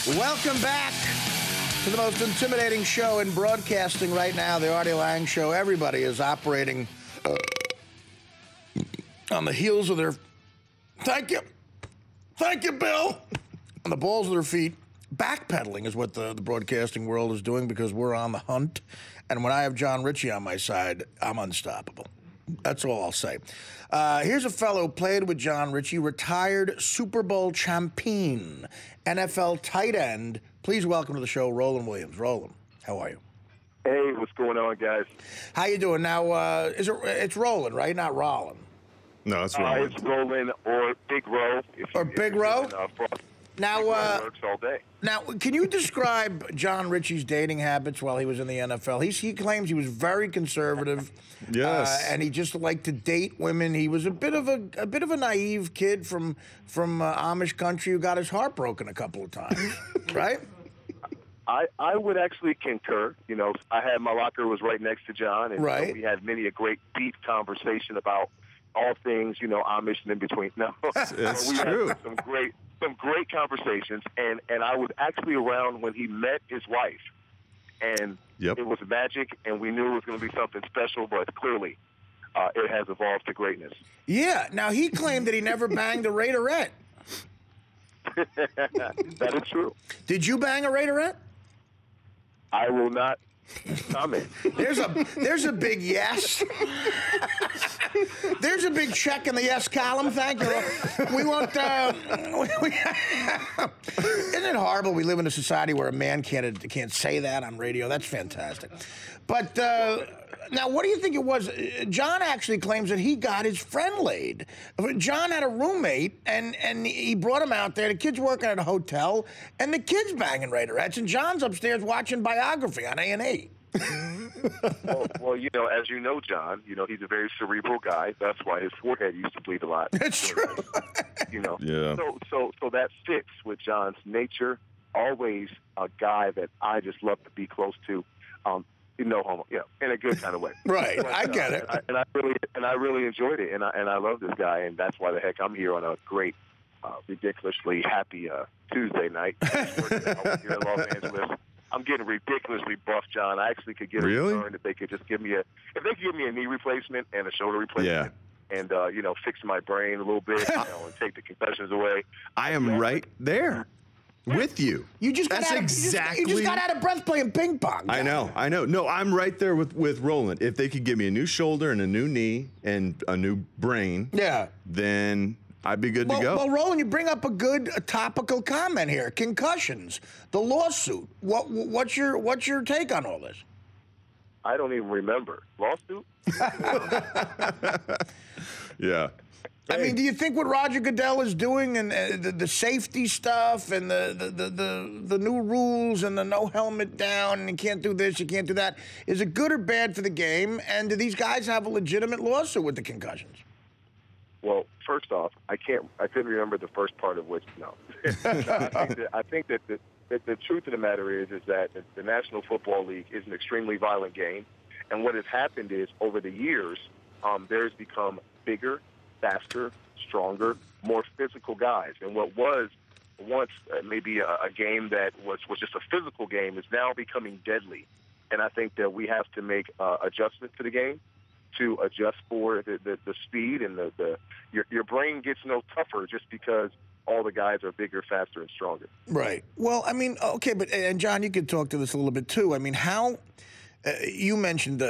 Welcome back to the most intimidating show in broadcasting right now, the Artie Lange Show. Everybody is operating on the heels of their... Thank you, Bill. On the balls of their feet. Backpedaling is what the broadcasting world is doing because we're on the hunt. And when I have John Ritchie on my side, I'm unstoppable. That's all I'll say. Here's a fellow who played with John Ritchie, retired Super Bowl champion, NFL tight end. Please welcome to the show, Roland Williams. Roland, how are you? Hey, what's going on, guys? How you doing? Now, it's Roland, right? Not Roland. No, it's Roland. It's Roland or Big Ro. Big Ro? Now, Big Ro works all day. Now, can you describe John Ritchie's dating habits while he was in the NFL? He claims he was very conservative. Yes. And he just liked to date women. He was a bit of a naive kid from Amish country who got his heart broken a couple of times, right? I would actually concur. You know, my locker was right next to John, and right. So we had many a great deep conversation about all things, Amish and in between. No, it's we true. Had some great conversations, and I was actually around when he met his wife, and It was magic, and we knew it was going to be something special, but clearly it has evolved to greatness. Yeah. Now, he claimed that he never banged a Raiderette. That is true. Did you bang a Raiderette? I will not comment. There's a big yes. There's a big check in the yes column. Thank you. We won't. Isn't it horrible? We live in a society where a man can't say that on radio. That's fantastic. But now, what do you think it was? John actually claims that he got his friend laid. John had a roommate, and he brought him out there. The kid's working at a hotel, and the kid's banging Raiderettes, and John's upstairs watching Biography on A&E. Well, as you know, John, he's a very cerebral guy. That's why his forehead used to bleed a lot. That's true. Yeah. So that fits with John's nature. Always a guy that I just love to be close to. No homo, in a good kind of way. Right, but, I get it. I really enjoyed it, and I love this guy, and that's why the heck I'm here on a great, ridiculously happy Tuesday night. Here in Los Angeles. I'm getting ridiculously buff, John. I actually could get a return if they could just give me a knee replacement and a shoulder replacement, and fix my brain a little bit, and take the concussions away. I am right there with you. You just got out of breath playing ping pong. I know. No, I'm right there with Roland. If they could give me a new shoulder and a new knee and a new brain, then I'd be good to go. Well, Roland, you bring up a topical comment here. Concussions, the lawsuit. What's your take on all this? I don't even remember. Lawsuit? Yeah. I mean, do you think what Roger Goodell is doing and the safety stuff and the new rules and the no helmet down and you can't do this, you can't do that, is it good or bad for the game? And do these guys have a legitimate lawsuit with the concussions? Well, first off, I couldn't remember the first part of which. No, I think that the truth of the matter is that the National Football League is an extremely violent game, and what has happened is over the years, there's become bigger, faster, stronger, more physical guys, and what was once maybe a game that was just a physical game is now becoming deadly, and I think that we have to make adjustments to the game to adjust for the speed and your brain gets no tougher just because all the guys are bigger, faster, and stronger. Right. Well, I mean, okay, and John, you could talk to this a little bit too. I mean, how you mentioned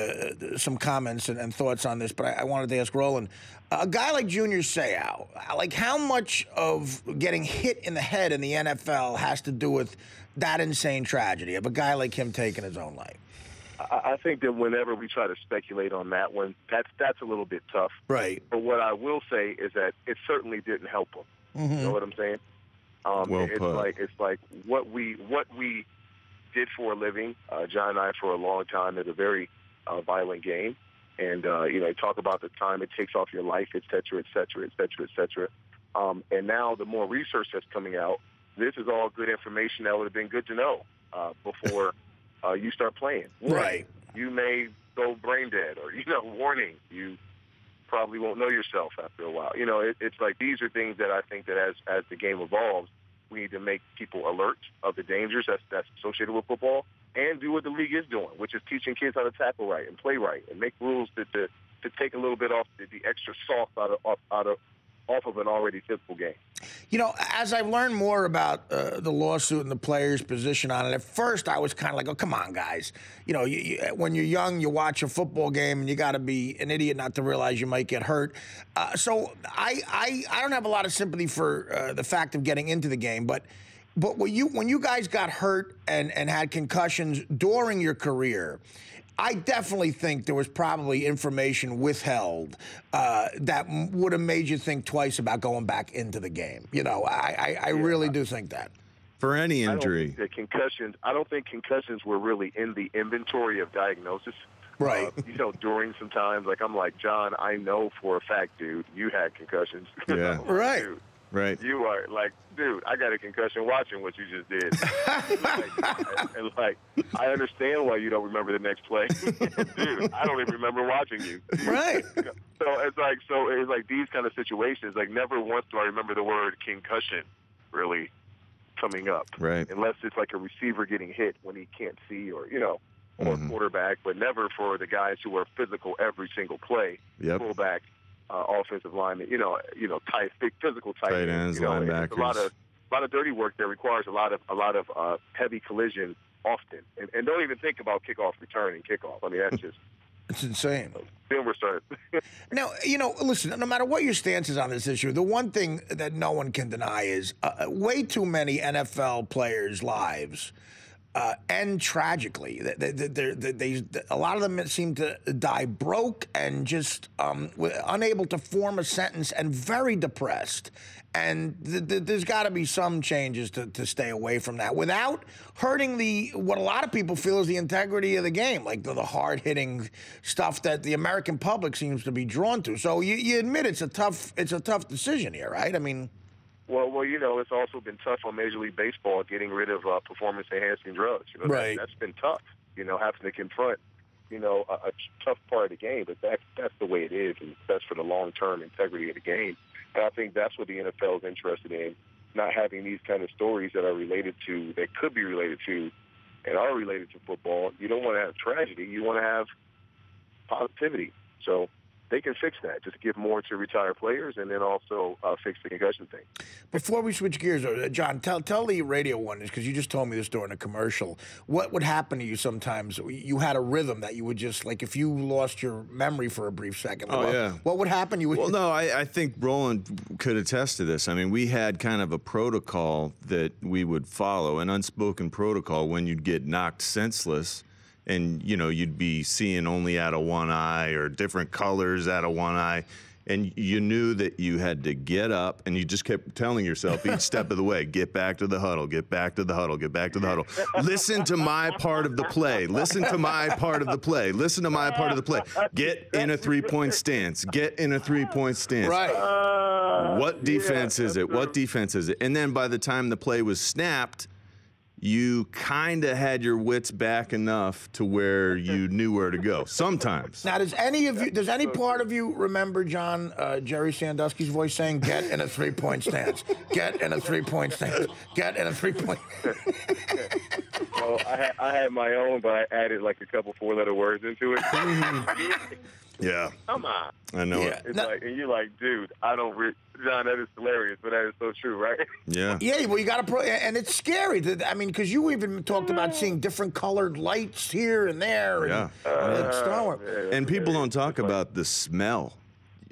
some comments and thoughts on this, but I wanted to ask Roland, a guy like Junior Seau, like how much of getting hit in the head in the NFL has to do with that insane tragedy of a guy like him taking his own life? I think that whenever we try to speculate on that one, that's a little bit tough. Right. But what I will say is that it certainly didn't help him. Mm-hmm. You know what I'm saying? It's like what we did for a living. John and I, for a long time, is a very violent game, and talk about the time it takes off your life, et cetera, et cetera, et cetera, et cetera. And now the more research that's coming out, this is all good information that would have been good to know before. You start playing. Right. You may go brain dead or, warning, you probably won't know yourself after a while. It's like these are things that I think that as the game evolves, We need to make people alert of the dangers that's associated with football, and do what the league is doing, which is teaching kids how to tackle right and play right and make rules to take a little bit off the extra sauce off of an already physical game. You know, as I've learned more about the lawsuit and the players' position on it, at first I was kind of like, oh, come on, guys. You know, when you're young, you watch a football game, and you got to be an idiot not to realize you might get hurt. So I don't have a lot of sympathy for the fact of getting into the game, but when you guys got hurt and had concussions during your career, I definitely think there was probably information withheld that would have made you think twice about going back into the game. You know, I really do think that. For any injury. I don't think concussions were really in the inventory of diagnosis. Right. You know, during some times, like, I'm like, John, I know for a fact, dude, you had concussions. Yeah. Right. Dude, right. You are like, dude, I got a concussion watching what you just did. I understand why you don't remember the next play. Dude, I don't even remember watching you. Right. So it's like these kind of situations, like, never once do I remember the word concussion really coming up. Right. Unless it's like a receiver getting hit when he can't see, or, you know, or a quarterback, but never for the guys who are physical every single play. Yep. Fullback, offensive lineman, tight, physical tight ends, linebackers. It's a lot of dirty work that requires a lot of heavy collision often, and don't even think about kickoff return and kickoff. I mean, that's just it's insane. Then we're starting. Now, listen, no matter what your stance is on this issue, the one thing that no one can deny is way too many NFL players' lives end tragically. A lot of them seem to die broke and just unable to form a sentence and very depressed. And there's got to be some changes to stay away from that without hurting what a lot of people feel is the integrity of the game, like the hard-hitting stuff that the American public seems to be drawn to. So you admit it's a tough decision here, right? I mean. Well, it's also been tough on Major League Baseball getting rid of performance-enhancing drugs. Right. That's been tough. Having to confront, a tough part of the game, but that's the way it is, and that's for the long-term integrity of the game. And I think that's what the NFL is interested in, not having these kind of stories that could be related to, and are related to football. You don't want to have tragedy. You want to have positivity. So they can fix that. Just give more to retired players, and then also fix the concussion thing. Before we switch gears, John, tell the radio one, because you just told me this during a commercial. What would happen to you sometimes? You had a rhythm that you would just, like, if you lost your memory for a brief second. What would happen? I think Roland could attest to this. I mean, we had kind of a protocol that we would follow, an unspoken protocol when you'd get knocked senseless. And, you'd be seeing only out of one eye or different colors out of one eye. And you knew that you had to get up, and you just kept telling yourself each step of the way, get back to the huddle, get back to the huddle, get back to the huddle. Listen to my part of the play. Listen to my part of the play. Listen to my part of the play. Get in a three-point stance. Get in a three-point stance. Right. What defense is it? What defense is it? And then by the time the play was snapped, you kind of had your wits back enough to where you knew where to go. Sometimes. Now, does any part of you remember, John, Jerry Sandusky's voice saying, "Get in a three-point stance. Get in a three-point stance. Get in a three-point." Well, I had my own, but I added like a couple four-letter words into it. Yeah. Come on. I know it. It's and you're like, dude, John, that is hilarious, but that is so true, right? Yeah. Yeah, well, you got to, and it's scary. Because you even talked about seeing different colored lights here and there. Yeah. And people don't talk about the smell.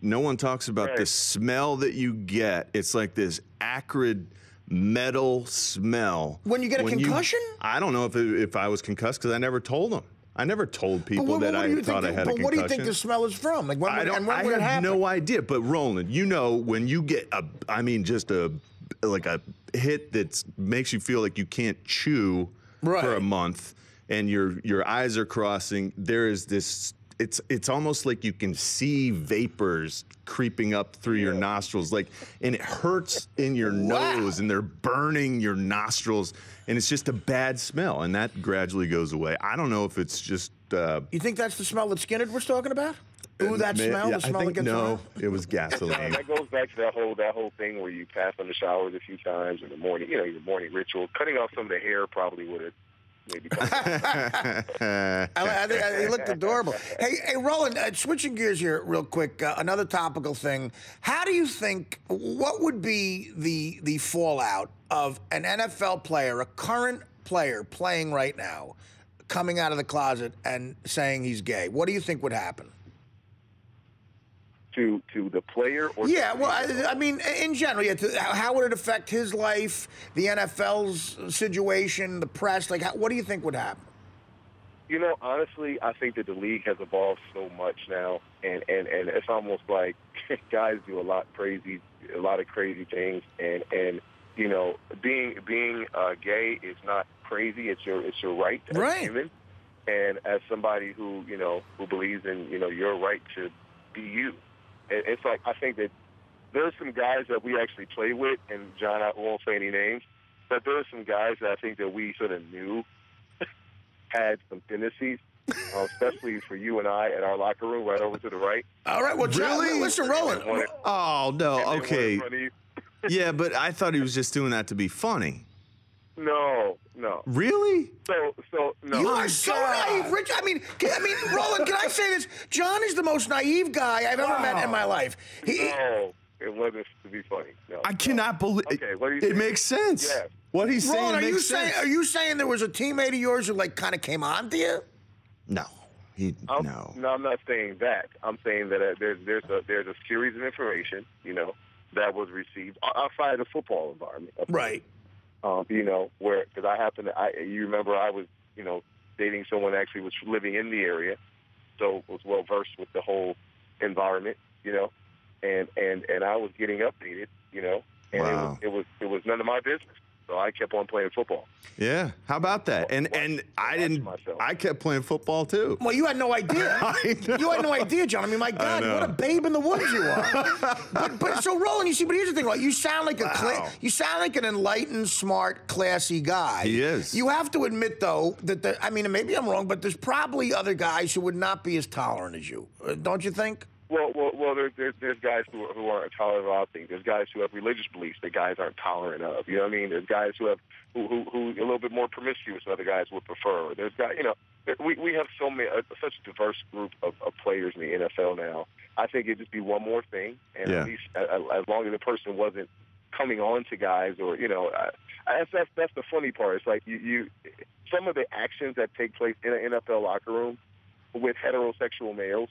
No one talks about the smell that you get. It's like this acrid metal smell. When you get a concussion? I don't know if I was concussed because I never told them. I never told people that I thought I had a concussion. But what do you think the smell is from? Like, when would it happen? No idea. But Roland, when you get just a hit that makes you feel like you can't chew for a month, and your eyes are crossing, there is this. It's almost like you can see vapors creeping up through your nostrils, and it hurts in your nose, and they're burning your nostrils, and it's just a bad smell, and that gradually goes away. I don't know if it's just. You think that's the smell that Skinner was talking about? Ooh, that smell? Yeah, The smell I think that gets around? it was Yeah, gasoline. that goes back to that whole thing where you pass on the showers a few times in the morning. You know, your morning ritual. Cutting off some of the hair probably would have maybe. I think he looked adorable. Hey, Roland, switching gears here real quick, another topical thing. How do you think, what would be the fallout of an NFL player, a current player playing right now, coming out of the closet and saying he's gay? What do you think would happen? To the player or Yeah, well, I mean, in general, yeah, how would it affect his life, the NFL's situation, the press? Like, what do you think would happen? You know, honestly, I think that the league has evolved so much now, and it's almost like guys do a lot of crazy things, and you know, being gay is not crazy. It's your right as a human, and as somebody who believes in your right to be you. It's like, I think that there's some guys that we actually play with, and John, I won't say any names, but there are some guys that I think that we sort of knew had some tendencies, especially for you and I at our locker room right over to the right. All right, well, really? Listen, Roland. Oh, no, okay. Yeah, but I thought he was just doing that to be funny. No. Really? So no. You are so naive, Rich. I mean, Roland, can I say this? John is the most naive guy I've ever met in my life. No, it wasn't to be funny. No, I cannot believe. Okay, what do you it think? makes sense. Yeah. What he's saying Roland, makes sense. Are you saying there was a teammate of yours who kind of came on to you? No, no. No, I'm not saying that. I'm saying that there's a series of information, that was received outside the football environment. Right. Because you remember I was, dating someone actually was living in the area, so was well versed with the whole environment, and I was getting updated, and Wow. it was none of my business. So I kept on playing football. Yeah, how about that? And I didn't. myself. I kept playing football too. Well, you had no idea. I know. You had no idea, John. I mean, my God, know. what a babe in the woods you are. but so, Roland, but here's the thing, right? You sound like you sound like an enlightened, smart, classy guy. He is. You have to admit, though, that maybe I'm wrong, but there's probably other guys who would not be as tolerant as you. Don't you think? Well, there's guys who aren't tolerant of all things. There's guys who have religious beliefs that guys aren't tolerant of. You know what I mean? There's guys who a little bit more promiscuous than other guys would prefer. There's guys, we have such a diverse group of players in the NFL now. I think it'd just be one more thing, and at least as long as the person wasn't coming on to guys, or that's the funny part. It's like you some of the actions that take place in an NFL locker room with heterosexual males.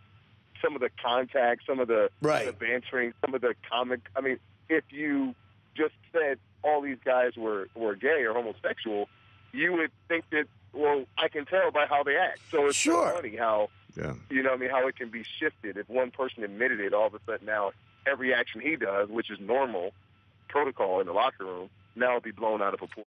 Some of the contact, some of the bantering, some of the comic. I mean, if you just said all these guys were gay or homosexual, you would think that, well, I can tell by how they act. So it's so funny how, how it can be shifted. If one person admitted it, all of a sudden now every action he does, which is normal protocol in the locker room, now will be blown out of proportion.